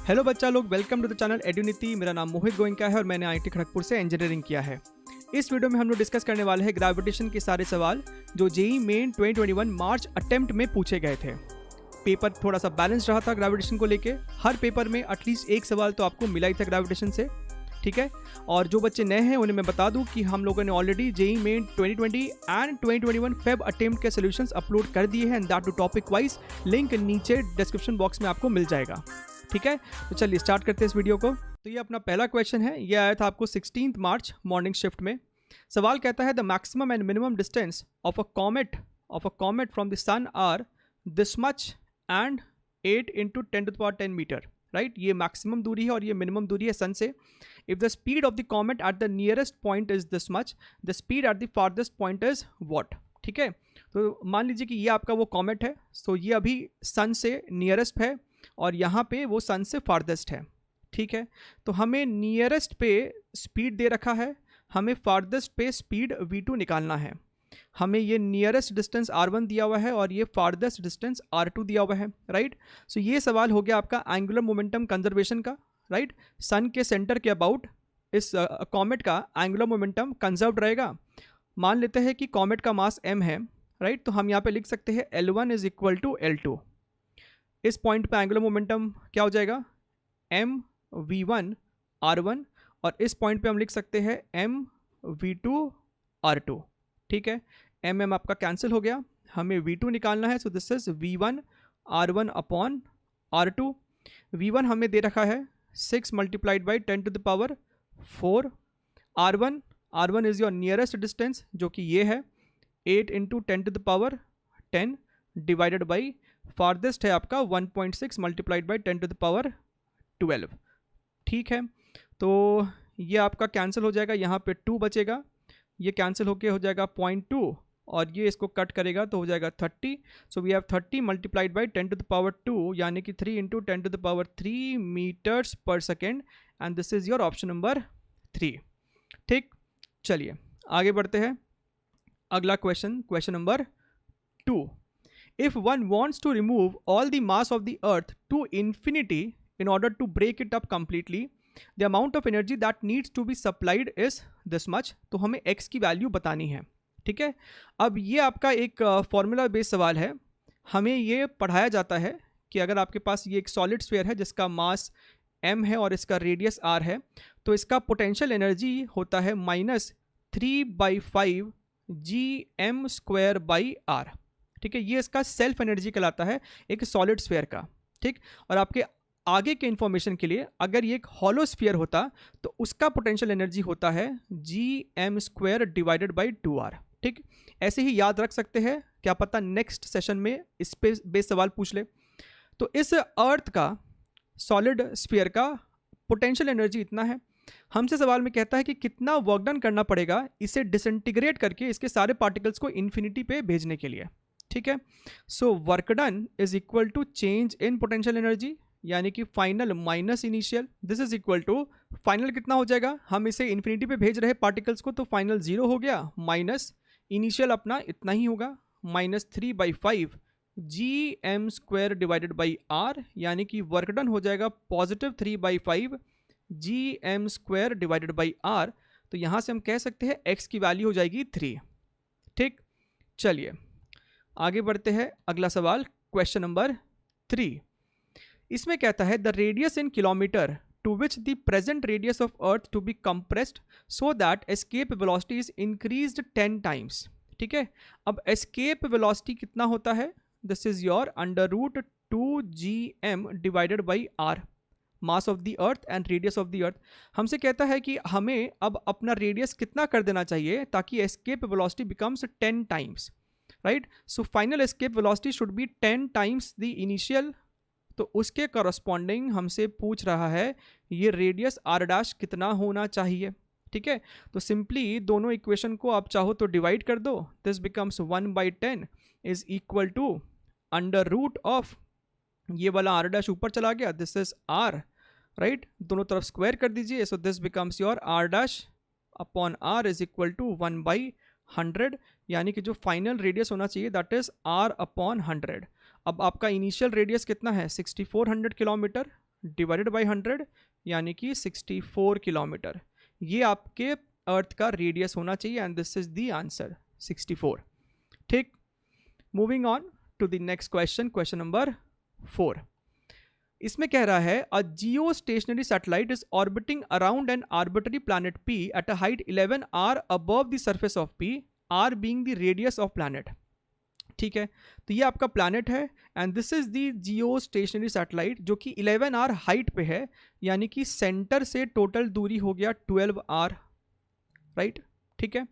Hello बच्चा लोग, welcome to the channel एड्यूनिटी। मेरा नाम मोहित गोइंका है और मैंने आईआईटी खड़गपुर से इंजीनियरिंग किया है। इस वीडियो में हम लोग डिस्कस करने वाले हैं ग्रेविटेशन के सारे सवाल जो जेईई मेन 2021 मार्च अटेम्प्ट में पूछे गए थे। पेपर थोड़ा सा बैलेंस रहा था ग्रेविटेशन को लेके। हर पेपर में एटलीस्ट एक सवाल तो आपको मिला ही था ग्रेविटेशन से, ठीक है। और जो बच्चे नए हैं उन्हें मैं बता दूं कि हम लोगों ने already JEE Main 2020 and 2021 Feb attempt के सॉल्यूशंस अपलोड कर दिए हैं, and that too topic wise. Link नीचे डिस्क्रिप्शन बॉक्स में आपको मिल जाएगा, ठीक है। तो चलिए स्टार्ट करते हैं इस वीडियो को। तो ये अपना पहला क्वेश्चन है, ये आया था आपको 16 मार्च मॉर्निंग शिफ्ट में। सवाल कहता है the maximum and minimum distance of a comet from the sun are this much and 8 × 10⁻10 metre, right. ये मैक्सिमम दूरी है और ये मिनिमम दूरी है सन से। If the speed of the comet at the nearest point is this much, the speed at the farthest point is what, ठीक है। तो मान लीजिए कि ये आपका वो कॉमेट है, सो ये अभी सन से नियरेस्ट है और यहाँ पे वो सन से फारदेस्ट है, ठीक है। तो हमें नियरेस्ट पे स्पीड दे रखा है, हमें फारदेस्ट पे स्पीड v2 निकालना है। हमें ये नियरेस्ट डिस्टेंस r1 दिया हुआ है और ये फारदेस्ट डिस्टेंस r2 दिया हुआ है, राइट। सो ये सवाल हो गया आपका एंगुलर मोमेंटम कंजर्वेशन का, राइट। सन के सेंटर के अबाउट इस कॉमेट का एंगुलर मोमेंटम कंजर्व्ड रहेगा। मान लेते हैं कि कॉमेट का मास m है, राइट। तो हम यहाँ पे लिख सकते हैं L1 = L2। इस पॉइंट पे एंगुलर मोमेंटम क्या हो जाएगा, m v1 r1, और इस पॉइंट पे हम लिख सकते हैं m v2 r2, ठीक है। m आपका कैंसिल हो गया, हमें v2 निकालना है। सो this is v1 r1 upon r2। v1 हमें दे रखा है 6 × 10⁴। r1 is your nearest distance जो कि ये है 8 × 10⁻10 डिवाइडेड बाई फारदेस्ट है आपका 1.6 × 10⁻12, ठीक है। तो ये आपका कैंसिल हो जाएगा, यहाँ पे 2 बचेगा, ये कैंसिल होके हो जाएगा 0.2 और ये इसको कट करेगा तो हो जाएगा 30। सो वी हैव 30 × 10⁻2 यानी कि 3 × 10⁻3 मीटर्स पर second, and this is your option number 3, ठीक। चलिए आगे बढ़ते हैं। अगला question number 2। If one wants to remove all the mass of the earth to infinity in order to break it up completely, the amount of energy that needs to be supplied is this much। तो हमें x की value बतानी है, ठीक है। अब ये आपका एक फॉर्मूला बेस्ड सवाल है। हमें ये पढ़ाया जाता है कि अगर आपके पास ये एक सॉलिड स्फीयर है जिसका मास m है और इसका रेडियस r है, तो इसका पोटेंशियल एनर्जी होता है -3/5 gm²/r, ठीक है। ये इसका सेल्फ एनर्जी कहलाता है एक सॉलिड स्फीयर का, ठीक। और आपके आगे के इंफॉर्मेशन के लिए, अगर ये एक हॉलो स्फीयर होता तो उसका पोटेंशियल एनर्जी होता है gm² डिवाइडेड बाई 2r, ठीक। ऐसे ही याद रख सकते हैं, क्या पता नेक्स्ट सेशन में इस पे बेस सवाल पूछ ले। तो इस अर्थ का सॉलिड स्फीयर का पोटेंशियल एनर्जी इतना है। हमसे सवाल में कहता है कि कितना वर्क डन करना पड़ेगा इसे डिसइंटीग्रेट करके इसके सारे पार्टिकल्स को इन्फिनिटी पे भेजने के लिए, ठीक है। So work done is equal to change in potential energy, यानी कि final minus initial. This is equal to final कितना हो जाएगा, हम इसे इन्फिनिटी पे भेज रहे पार्टिकल्स को, तो फाइनल 0 हो गया, माइनस इनिशियल अपना इतना ही होगा -3/5 gm² डिवाइडेड बाई r, यानी कि वर्क डन हो जाएगा +3/5 gm² डिवाइडेड बाई r। तो यहाँ से हम कह सकते हैं x की वैल्यू हो जाएगी 3, ठीक। चलिए आगे बढ़ते हैं। अगला सवाल क्वेश्चन नंबर 3। इसमें कहता है the radius in kilometre to which the present radius of earth to be compressed so that escape velocity is increased 10 times, ठीक है। अब एस्केप वेलोसिटी कितना होता है, this is your √2 gm divided by r, mass of the earth and radius of the earth. हमसे कहता है कि हमें अब अपना रेडियस कितना कर देना चाहिए ताकि escape velocity becomes 10 times, right. So final escape velocity should be 10 times the initial. तो उसके करस्पॉन्डिंग हमसे पूछ रहा है ये रेडियस r' कितना होना चाहिए, ठीक है। तो सिंपली दोनों इक्वेशन को आप चाहो तो डिवाइड कर दो। This becomes 1/10 is equal to √, ये वाला r' ऊपर चला गया, दिस इज r, राइट। दोनों तरफ स्क्वायर कर दीजिए। So this becomes your r' upon r is equal to 1/100, यानी कि जो फाइनल रेडियस होना चाहिए दैट इज r/100। अब आपका इनिशियल रेडियस कितना है 6400 किलोमीटर डिवाइडेड बाई 100 यानी कि 64 किलोमीटर। ये आपके अर्थ का रेडियस होना चाहिए and this is the answer 64। ठीक, moving on to the next question, question number 4। इसमें कह रहा है a geostationary satellite is orbiting around an arbitrary planet P at a height 11 R above the surface of P, R being the radius of planet. ठीक है, तो ये आपका planet है and this is the geostationary satellite जो कि 11 are height पे है, यानी कि सेंटर से टोटल दूरी हो गया 12 आर, राइट। ठीक है,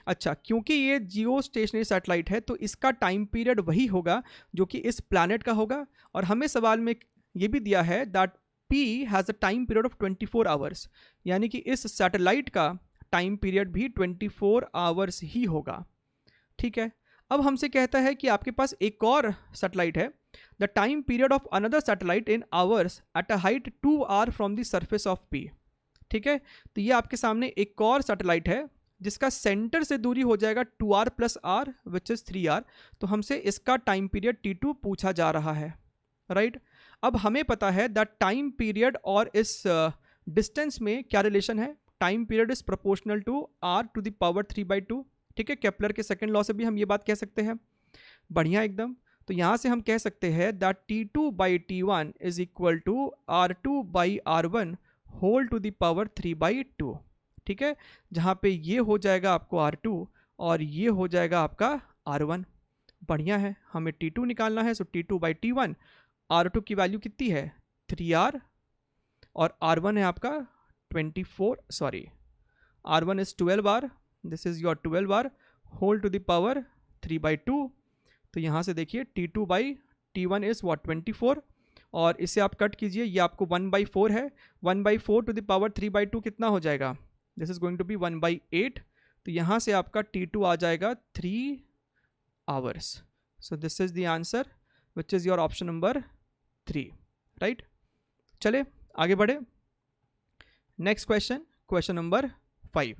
अच्छा, क्योंकि ये जियो स्टेशनरी सैटेलाइट है तो इसका टाइम पीरियड वही होगा जो कि इस प्लैनेट का होगा, और हमें सवाल में ये भी दिया है that P has a time period of 24 hours, यानी कि इस सैटेलाइट का टाइम पीरियड भी 24 आवर्स ही होगा। ठीक है, अब हमसे कहता है कि आपके पास एक और सैटेलाइट है, the time period of another satellite in hours at a height 2 R from the surface of P. ठीक है, तो ये आपके सामने एक और सैटेलाइट है जिसका सेंटर से दूरी हो जाएगा 2r plus are which is 3r, तो हमसे इसका टाइम पीरियड T2 पूछा जा रहा है, राइट। अब हमें पता है दैट टाइम पीरियड और इस डिस्टेंस में क्या रिलेशन है, time period is proportional to r to the power 3/2। ठीक है, केपलर के सेकंड लॉ से भी हम ये बात कह सकते हैं, बढ़िया एकदम। तो यहाँ से हम कह सकते हैं that T2/T1 is equal to R2/R1 whole to the power 3/2। ठीक है, जहाँ पे ये हो जाएगा आपको R2 और ये हो जाएगा आपका R1। बढ़िया है, हमें T2 निकालना है, सो T2/T1, R2 की वैल्यू कितनी है 3R और R1 है आपका 24, sorry R1 is 12R, this is your 12R whole to the power 3/2। तो यहाँ से देखिए T2/T1 इज व्हाट 24, और इसे आप कट कीजिए, ये आपको 1/4 है, 1/4 टू द पावर 3/2 कितना हो जाएगा, this is going to be 1/8। तो यहाँ से आपका T2 आ जाएगा 3 hours. So this is the answer which is your option number 3, right. चले आगे बढ़े, नेक्स्ट क्वेश्चन, क्वेश्चन नंबर 5।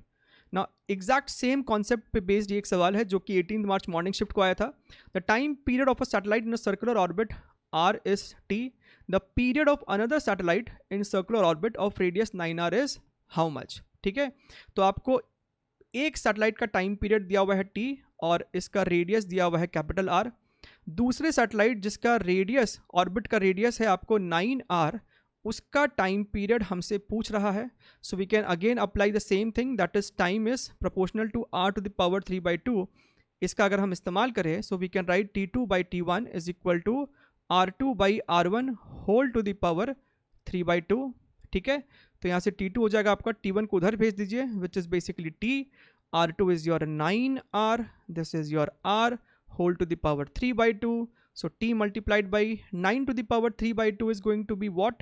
ना एग्जैक्ट सेम कॉन्सेप्ट पे बेस्ड ये एक सवाल है जो कि 18 मार्च मॉर्निंग शिफ्ट को आया था। The time period of a satellite in a circular orbit R is T, the period of another satellite in circular orbit of radius 9r is how much. ठीक है, तो आपको एक सैटेलाइट का टाइम पीरियड दिया हुआ है टी और इसका रेडियस दिया हुआ है कैपिटल आर। दूसरे सैटेलाइट जिसका रेडियस, ऑर्बिट का रेडियस है आपको 9r, उसका टाइम पीरियड हमसे पूछ रहा है। So we can again apply the same thing, that is time is proportional to r to the power 3/2। इसका अगर हम इस्तेमाल करें, so we can write T2/T1 is equal to R2/R1 whole to the power 3/2। ठीक है, तो यहाँ से T2 हो जाएगा आपका, T1 को उधर भेज दीजिए which is basically T, R2 is your 9R, this is your R whole to the power 3/2. So t multiplied by 9 to the power 3/2 is going to be what,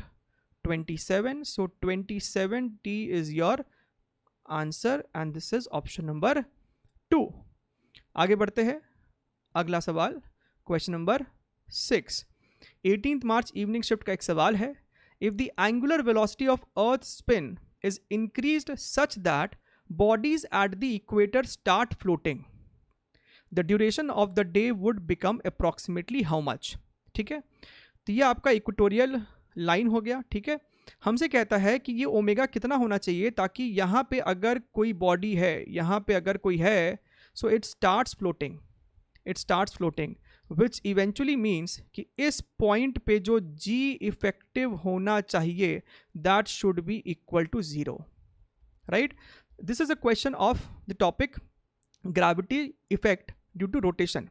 27. So 27t is your answer and this is option number 2. आगे बढ़ते हैं, अगला सवाल, question number 6। 18 मार्च evening shift का एक सवाल है, if the angular velocity of earth spin is increased such that bodies at the equator start floating, the duration of the day would become approximately how much. ठीक है, तो ये आपका equatorial line हो गया। ठीक है, हमसे कहता है कि ये ओमेगा कितना होना चाहिए ताकि यहाँ पे अगर कोई बॉडी है, यहाँ पे अगर कोई है, so it starts floating which eventually means कि इस पॉइंट पे जो जी इफेक्टिव होना चाहिए that should be equal to 0, right. This is a question of the topic gravity effect due to rotation.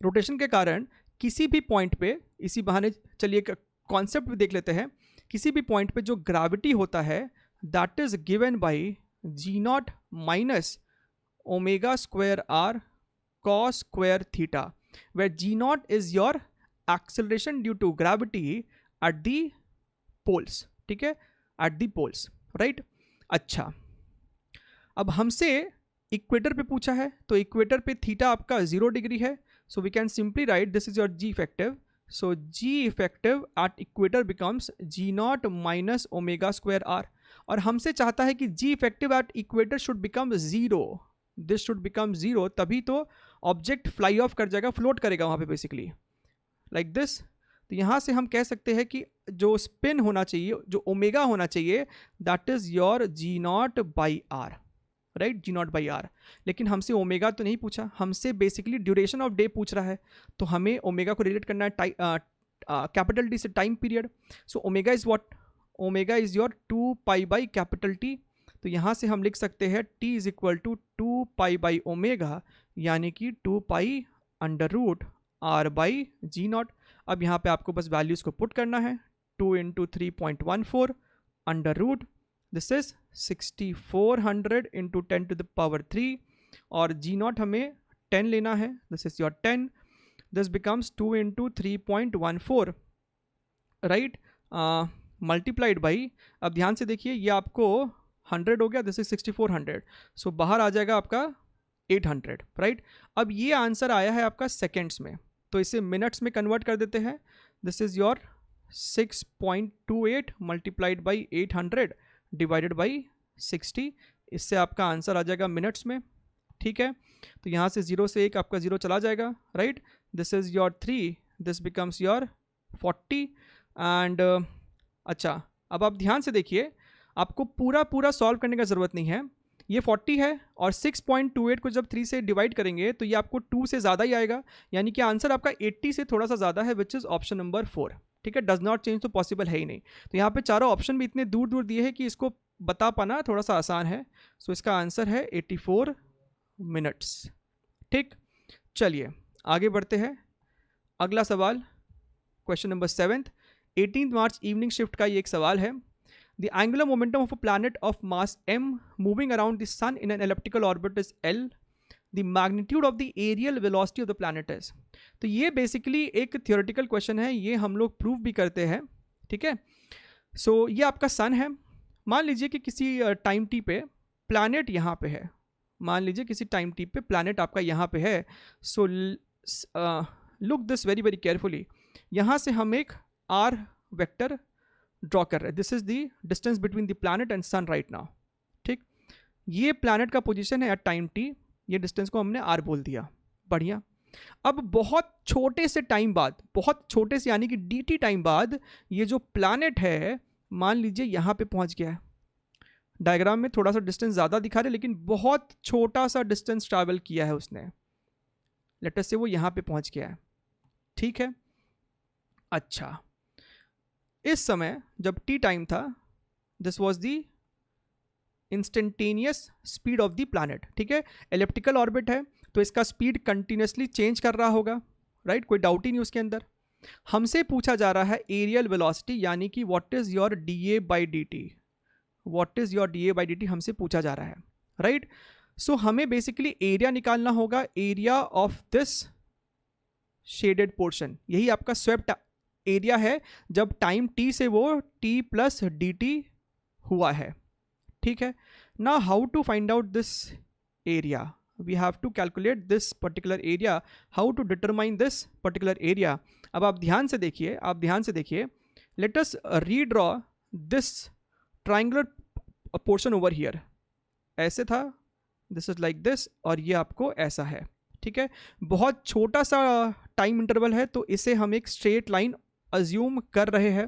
Rotation के कारण किसी भी पॉइंट पे, इसी बहाने चलिए कॉन्सेप्ट भी देख लेते हैं, किसी भी पॉइंट पे जो ग्रेविटी होता है that is given by G0 minus omega square R cos square theta, where G0 is your acceleration due to gravity at the poles. ठीक है, एट दी पोल्स, राइट। अच्छा, अब हमसे इक्वेटर पे पूछा है, तो इक्वेटर पे थीटा आपका 0 डिग्री है, so we can simply write this is your G effective. So G effective at equator becomes G0 minus omega square R, और हमसे चाहता है कि G effective at equator should become 0, this should become 0, तभी तो object fly of कर जाएगा, float करेगा वहाँ पे बेसिकली लाइक दिस। तो यहाँ से हम कह सकते हैं कि जो स्पिन होना चाहिए, जो ओमेगा होना चाहिए, that is your g naught by R, right, g naught by R. लेकिन हमसे ओमेगा तो नहीं पूछा, हमसे बेसिकली ड्यूरेशन ऑफ डे पूछ रहा है, तो हमें ओमेगा को रिलेट करना है कैपिटल टी से time period. So omega is what, omega is your 2 pi by capital T. तो यहाँ से हम लिख सकते हैं t is equal to 2 pi by omega, यानी कि 2 pi under root r by g naught. अब यहाँ पे आपको बस वैल्यूज़ को पुट करना है, 2 into 3.14 under root, this is 6400 into 10 to the power 3, और जी नॉट हमें 10 लेना है, this is your 10, this becomes 2 into 3.14, right, multiplied by, अब ध्यान से देखिए ये आपको 100 हो गया, दिस इज 6400, सो बाहर आ जाएगा आपका 800, राइट। अब ये आंसर आया है आपका सेकेंड्स में, तो इसे मिनट्स में कन्वर्ट कर देते हैं, this is your 6.28 multiplied by 800 divided by 60, इससे आपका आंसर आ जाएगा मिनट्स में, ठीक है। तो यहाँ से 0 से 1 आपका 0 चला जाएगा, right, this is your 3, this becomes your 40 and अच्छा, अब आप ध्यान से देखिए, आपको पूरा सॉल्व करने का ज़रूरत नहीं है, ये 40 है और 6.28 को जब 3 से डिवाइड करेंगे तो ये आपको 2 से ज़्यादा ही आएगा, यानी कि आंसर आपका 80 से थोड़ा सा ज़्यादा है, विच इज़ ऑप्शन नंबर 4, ठीक है। डज नॉट चेंज तो पॉसिबल है ही नहीं। तो यहाँ पे चारों ऑप्शन भी इतने दूर दूर दिए हैं कि इसको बता पाना थोड़ा सा आसान है। सो इसका आंसर है 84 मिनट्स, ठीक। चलिए आगे बढ़ते हैं, अगला सवाल, क्वेश्चन नंबर 7, 18 मार्च इवनिंग शिफ्ट का ये एक सवाल है। The angular momentum of a planet of mass m moving around the sun in an elliptical orbit is L. The magnitude of the aerial velocity of the planet is. तो ये basically एक theoretical question है, ये हम लोग prove भी करते हैं, ठीक है। सो ये आपका सन है, मान लीजिए कि किसी टाइम टी पे प्लैनेट यहाँ पे है, मान लीजिए किसी टाइम टी पे प्लैनेट आपका यहाँ पे है। So look this very very carefully, यहाँ से हम एक आर वेक्टर ड्रॉ कर रहे हैं, this is the distance between the planet and sun right now, ठीक। ये प्लैनेट का पोजीशन है एट टाइम टी, ये डिस्टेंस को हमने आर बोल दिया, बढ़िया। अब बहुत छोटे से टाइम बाद, बहुत छोटे से यानी कि dt टाइम बाद, ये जो प्लैनेट है मान लीजिए यहाँ पे पहुँच गया है, डायग्राम में थोड़ा सा डिस्टेंस ज़्यादा दिखा रहे लेकिन बहुत छोटा सा डिस्टेंस ट्रैवल किया है उसने, लेट अस से वो यहाँ पे पहुँच गया है, ठीक है। अच्छा, इस समय जब टी टाइम था, this was the instantaneous speed of the planet, ठीक है। एलिप्टिकल ऑर्बिट है तो इसका स्पीड कंटिन्यूसली चेंज कर रहा होगा, राइट, कोई डाउट ही नहीं उसके अंदर। हमसे पूछा जा रहा है एरियल वेलोसिटी, यानी कि what is your D A by D T, what is your D A by D T हमसे पूछा जा रहा है, राइट। सो हमें बेसिकली एरिया निकालना होगा, area of this shaded portion, यही आपका स्वेप्ट एरिया है जब टाइम t से वो t प्लस डी टी हुआ है, ठीक है ना। How to find out this area, we have to calculate this particular area, how to determine this particular area. अब आप ध्यान से देखिए, आप ध्यान से देखिए, let us redraw this triangular portion over here, ऐसे था, दिस इज लाइक दिस, और ये आपको ऐसा है, ठीक है। बहुत छोटा सा टाइम इंटरवल है तो इसे हम एक स्ट्रेट लाइन अज्यूम कर रहे हैं,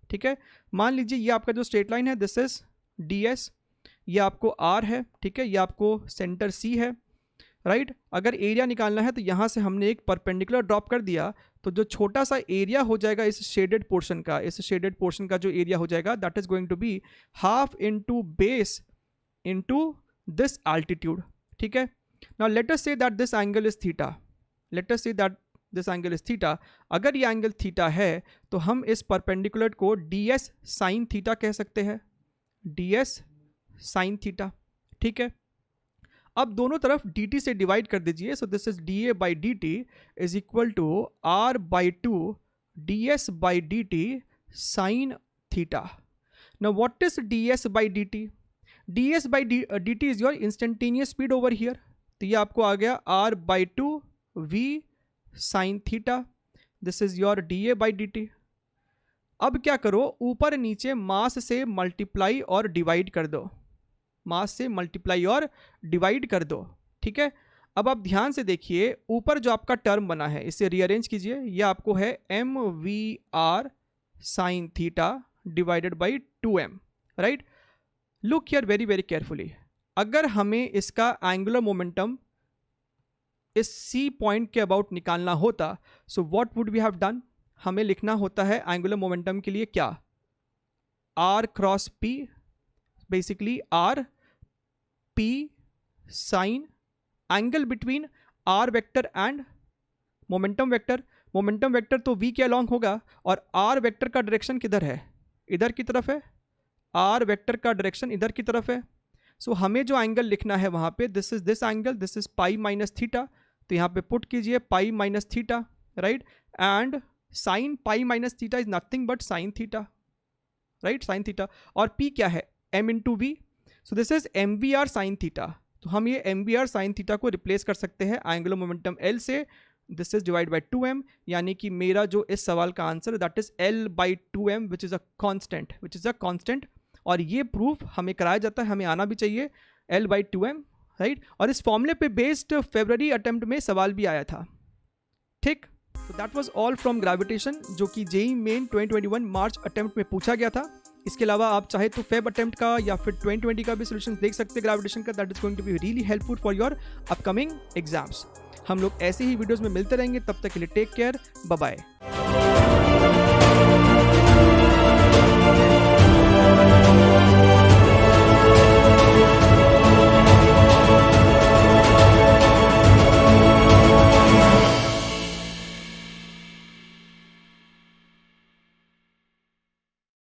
ठीक है। मान लीजिए ये आपका जो स्ट्रेट लाइन है, दिस इज डी एस, ये आपको आर है, ठीक है, ये आपको सेंटर सी है, राइट। अगर एरिया निकालना है तो यहाँ से हमने एक परपेंडिकुलर ड्रॉप कर दिया, तो जो छोटा सा एरिया हो जाएगा इस शेडेड पोर्शन का, इस शेडेड पोर्शन का जो एरिया हो जाएगा, that is going to be half into base into this altitude, ठीक है। Now let us say that this angle is theta, let us say that this angle is theta. अगर ये angle theta है तो हम इस परपेंडिकुलर को D S sine theta कह सकते हैं, डी एस साइन थीटा, ठीक है। अब दोनों तरफ डी टी से डिवाइड कर दीजिए, so this is D A by D T is equal to R by two D S by D T sine theta. Now what is D S by D T, D S by D T is your instantaneous speed over here, तो ये आपको आ गया R by two V sine theta, this is your D A by D T. अब क्या करो, ऊपर नीचे मास से मल्टीप्लाई और डिवाइड कर दो, मास से मल्टीप्लाई और डिवाइड कर दो, ठीक है। अब आप ध्यान से देखिए, ऊपर जो आपका टर्म बना है इसे रीअरेंज कीजिए। ये आपको है mvr sin theta divided by 2m, right. Look here very very carefully. अगर हमें इसका एंगुलर मोमेंटम इस C पॉइंट के अबाउट निकालना होता, so what would we have done? हमें लिखना होता है एंगुलर मोमेंटम के लिए क्या, r cross p, basically r p sign angle between r vector and momentum vector. Momentum vector तो v के अलोंग होगा और r वेक्टर का डायरेक्शन किधर है, इधर की तरफ है। r वेक्टर का डायरेक्शन इधर की तरफ है। सो हमें जो एंगल लिखना है वहां पे, this is this angle, this is pi minus theta. तो यहाँ पे पुट कीजिए pi minus theta, right. And sine pi minus theta is nothing but sine theta, right, sine theta. और p क्या है, m into V. So this is M V R sine theta. तो हम ये M V R sine theta को replace कर सकते हैं एंगुलर मोमेंटम L से। This is divide by 2m, यानी कि मेरा जो इस सवाल का answer that is L by 2m which is a constant. और ये प्रूफ हमें कराया जाता है, हमें आना भी चाहिए, L बाई 2m, राइट। और इस फॉर्मूले पे बेस्ड फरवरी अटेम्प्ट में सवाल भी आया था, ठीक। तो that was all from gravitation, जो कि जेईई मेन 2021 मार्च अटेम्प्ट में पूछा गया था। इसके अलावा आप चाहे तो फेब अटेम्प्ट का या फिर 2020 का भी सोल्यूशन देख सकते हैं ग्रेविटेशन का। That is going to be really helpful for your upcoming exams. हम लोग ऐसे ही वीडियोस में मिलते रहेंगे, तब तक के लिए टेक केयर, बाय बाय।